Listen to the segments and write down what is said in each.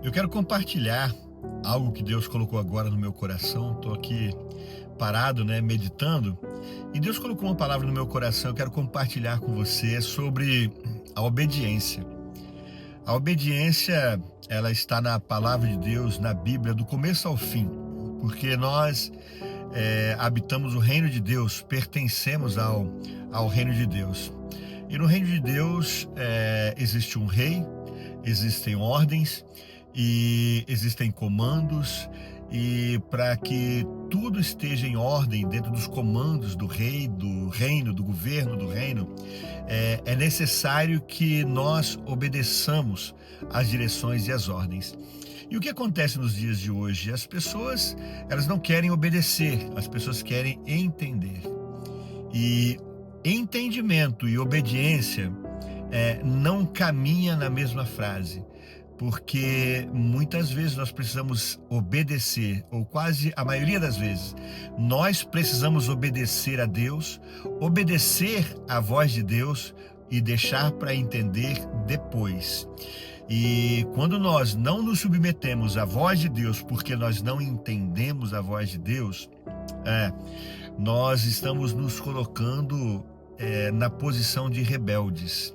Eu quero compartilhar algo que Deus colocou agora no meu coração. Estou aqui parado, meditando, e Deus colocou uma palavra no meu coração. Eu quero compartilhar com você sobre a obediência. A obediência, ela está na palavra de Deus, na Bíblia, do começo ao fim, porque nós habitamos o reino de Deus, pertencemos ao reino de Deus. E no reino de Deus existe um rei, existem ordens e existem comandos, e para que tudo esteja em ordem dentro dos comandos do rei, do reino, do governo do reino, é necessário que nós obedeçamos às direções e às ordens. E o que acontece nos dias de hoje? As pessoas, elas não querem obedecer, as pessoas querem entender. E entendimento e obediência não caminham na mesma frase, porque muitas vezes nós precisamos obedecer, ou quase a maioria das vezes, nós precisamos obedecer a Deus, obedecer à voz de Deus e deixar para entender depois. E quando nós não nos submetemos à voz de Deus, porque nós não entendemos a voz de Deus, nós estamos nos colocando na posição de rebeldes.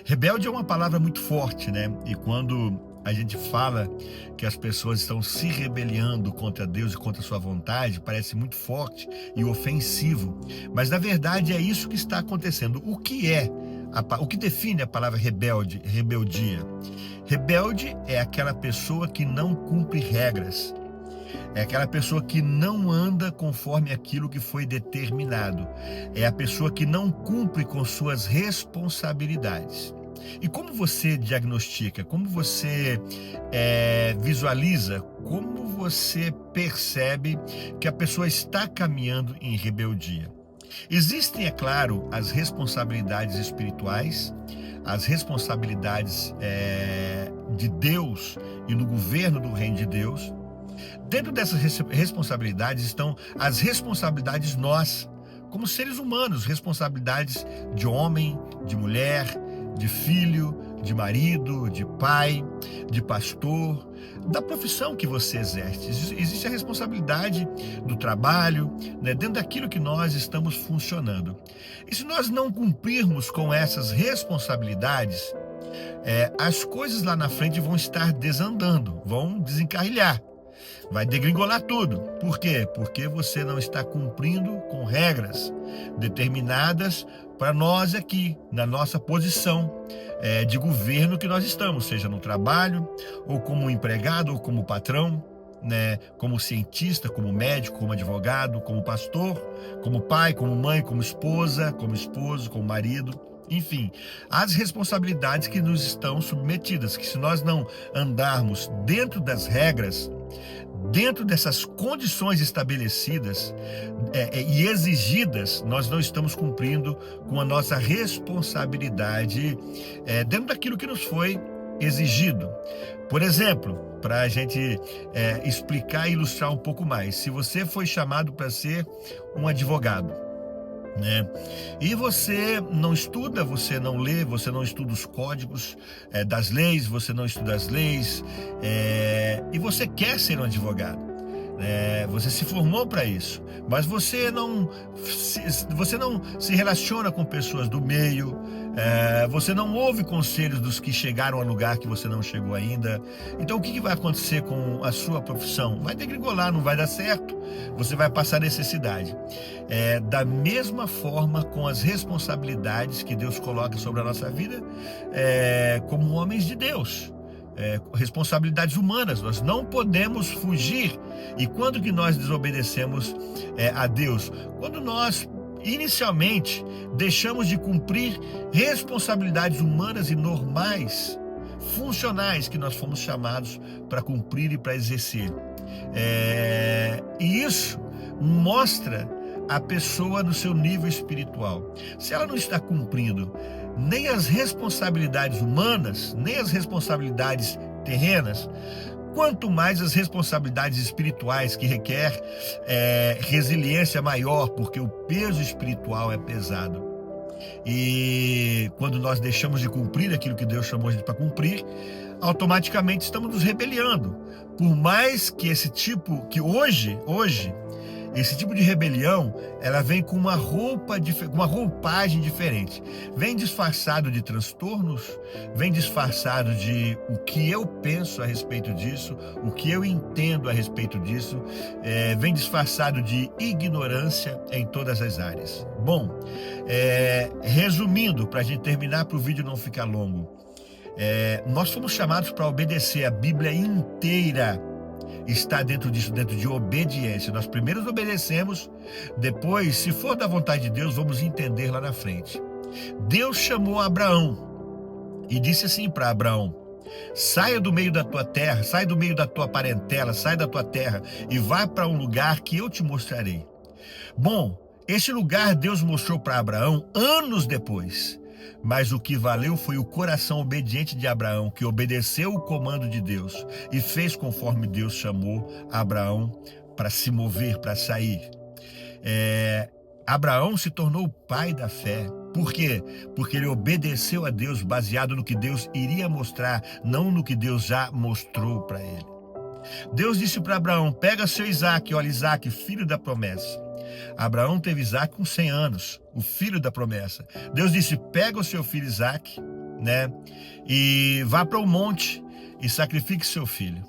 Rebelde é uma palavra muito forte, E quando a gente fala que as pessoas estão se rebelando contra Deus e contra a sua vontade, parece muito forte e ofensivo. Mas na verdade é isso que está acontecendo. O que define a palavra rebelde, rebeldia? Rebelde é aquela pessoa que não cumpre regras. É aquela pessoa que não anda conforme aquilo que foi determinado. É a pessoa que não cumpre com suas responsabilidades. E como você diagnostica, como você visualiza, como você percebe que a pessoa está caminhando em rebeldia? Existem, é claro, as responsabilidades espirituais, as responsabilidades de Deus e no governo do reino de Deus. Dentro dessas responsabilidades estão as responsabilidades nós, como seres humanos, responsabilidades de homem, de mulher, de filho, de marido, de pai, de pastor, da profissão que você exerce. Existe a responsabilidade do trabalho, dentro daquilo que nós estamos funcionando. E se nós não cumprirmos com essas responsabilidades, as coisas lá na frente vão estar desandando, vão desencarrilhar. Vai degringolar tudo. Por quê? Porque você não está cumprindo com regras determinadas para nós aqui, na nossa posição de governo que nós estamos, seja no trabalho, ou como empregado, ou como patrão, como cientista, como médico, como advogado, como pastor, como pai, como mãe, como esposa, como esposo, como marido. Enfim, as responsabilidades que nos estão submetidas, que se nós não andarmos dentro das regras, dentro dessas condições estabelecidas e exigidas, nós não estamos cumprindo com a nossa responsabilidade dentro daquilo que nos foi exigido. Por exemplo, para a gente explicar e ilustrar um pouco mais, se você foi chamado para ser um advogado, e você não estuda, você não lê, você não estuda os códigos das leis, você não estuda as leis, e você quer ser um advogado, você se formou para isso, mas você não se relaciona com pessoas do meio, você não ouve conselhos dos que chegaram ao lugar que você não chegou ainda. Então o que vai acontecer com a sua profissão? Vai degringolar, não vai dar certo, você vai passar necessidade. Da mesma forma com as responsabilidades que Deus coloca sobre a nossa vida, como homens de Deus. Responsabilidades humanas, nós não podemos fugir. E quando que nós desobedecemos a Deus? Quando nós inicialmente deixamos de cumprir responsabilidades humanas e normais, funcionais, que nós fomos chamados para cumprir e para exercer. E isso mostra a pessoa no seu nível espiritual. Se ela não está cumprindo nem as responsabilidades humanas, nem as responsabilidades terrenas, quanto mais as responsabilidades espirituais, que requer resiliência maior, porque o peso espiritual é pesado. E quando nós deixamos de cumprir aquilo que Deus chamou a gente para cumprir, automaticamente estamos nos rebelando. Por mais que hoje, esse tipo de rebelião, ela vem com uma roupagem diferente. Vem disfarçado de transtornos, vem disfarçado de o que eu penso a respeito disso, o que eu entendo a respeito disso, vem disfarçado de ignorância em todas as áreas. Bom, resumindo, para a gente terminar, para o vídeo não ficar longo, nós fomos chamados para obedecer. A Bíblia inteira está dentro disso, dentro de obediência. Nós primeiro obedecemos, depois, se for da vontade de Deus, vamos entender lá na frente. Deus chamou Abraão e disse assim para Abraão: saia do meio da tua terra, sai do meio da tua parentela, sai da tua terra e vá para um lugar que eu te mostrarei. Bom, esse lugar Deus mostrou para Abraão anos depois. Mas o que valeu foi o coração obediente de Abraão, que obedeceu o comando de Deus e fez conforme Deus chamou Abraão para se mover, para sair. Abraão se tornou o pai da fé. Por quê? Porque ele obedeceu a Deus baseado no que Deus iria mostrar, não no que Deus já mostrou para ele. Deus disse para Abraão: pega seu Isaque, olha, Isaque, filho da promessa. Abraão teve Isaque com 100 anos, o filho da promessa. Deus disse: pega o seu filho Isaque, e vá para o monte e sacrifique seu filho,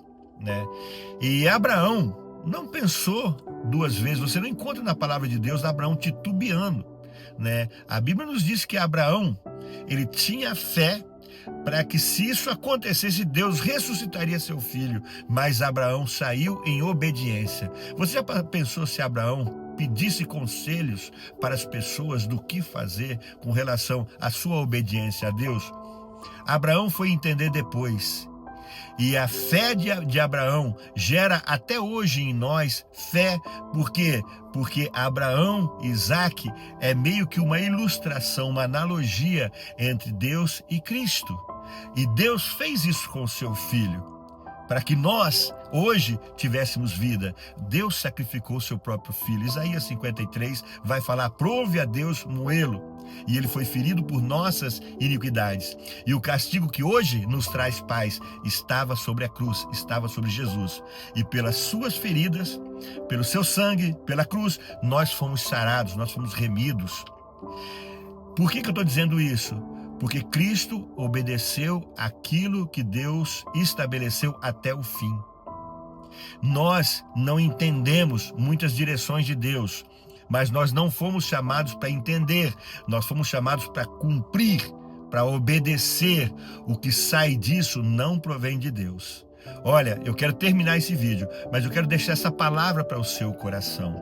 E Abraão não pensou duas vezes. Você não encontra na palavra de Deus Abraão titubeando, A Bíblia nos diz que Abraão, ele tinha fé para que, se isso acontecesse, Deus ressuscitaria seu filho. Mas Abraão saiu em obediência. Você já pensou se Abraão pedisse conselhos para as pessoas do que fazer com relação à sua obediência a Deus? Abraão foi entender depois. E a fé de Abraão gera até hoje em nós fé. Por quê? Porque Abraão, Isaque, é meio que uma ilustração, uma analogia entre Deus e Cristo. E Deus fez isso com o seu filho, para que nós, hoje, tivéssemos vida. Deus sacrificou o seu próprio filho. Isaías 53 vai falar: prove a Deus moê-lo. E ele foi ferido por nossas iniquidades. E o castigo que hoje nos traz paz estava sobre a cruz, estava sobre Jesus. E pelas suas feridas, pelo seu sangue, pela cruz, nós fomos sarados, nós fomos remidos. Por que eu estou dizendo isso? Porque Cristo obedeceu aquilo que Deus estabeleceu até o fim. Nós não entendemos muitas direções de Deus, mas nós não fomos chamados para entender, nós fomos chamados para cumprir, para obedecer. O que sai disso não provém de Deus. Olha, eu quero terminar esse vídeo, mas eu quero deixar essa palavra para o seu coração.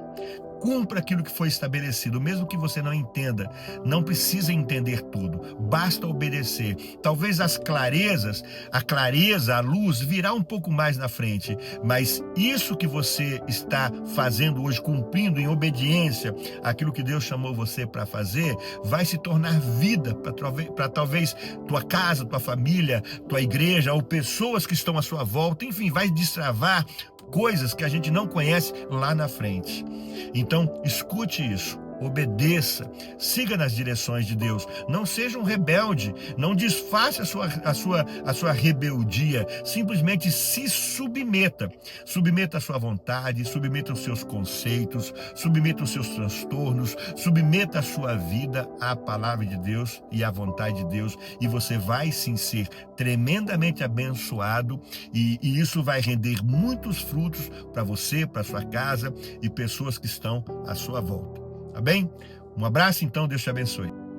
Cumpra aquilo que foi estabelecido, mesmo que você não entenda. Não precisa entender tudo, basta obedecer. Talvez a clareza, a luz virá um pouco mais na frente, mas isso que você está fazendo hoje, cumprindo em obediência aquilo que Deus chamou você para fazer, vai se tornar vida para talvez tua casa, tua família, tua igreja, ou pessoas que estão à sua volta. Enfim, vai destravar coisas que a gente não conhece lá na frente. Então, escute isso, obedeça, siga nas direções de Deus. Não seja um rebelde, não disfarce a sua rebeldia. Simplesmente se submeta. Submeta a sua vontade, submeta os seus conceitos, submeta os seus transtornos, submeta a sua vida à palavra de Deus e à vontade de Deus, e você vai sim ser tremendamente abençoado, e isso vai render muitos frutos para você, para sua casa e pessoas que estão à sua volta. Tá bem? Um abraço então, Deus te abençoe.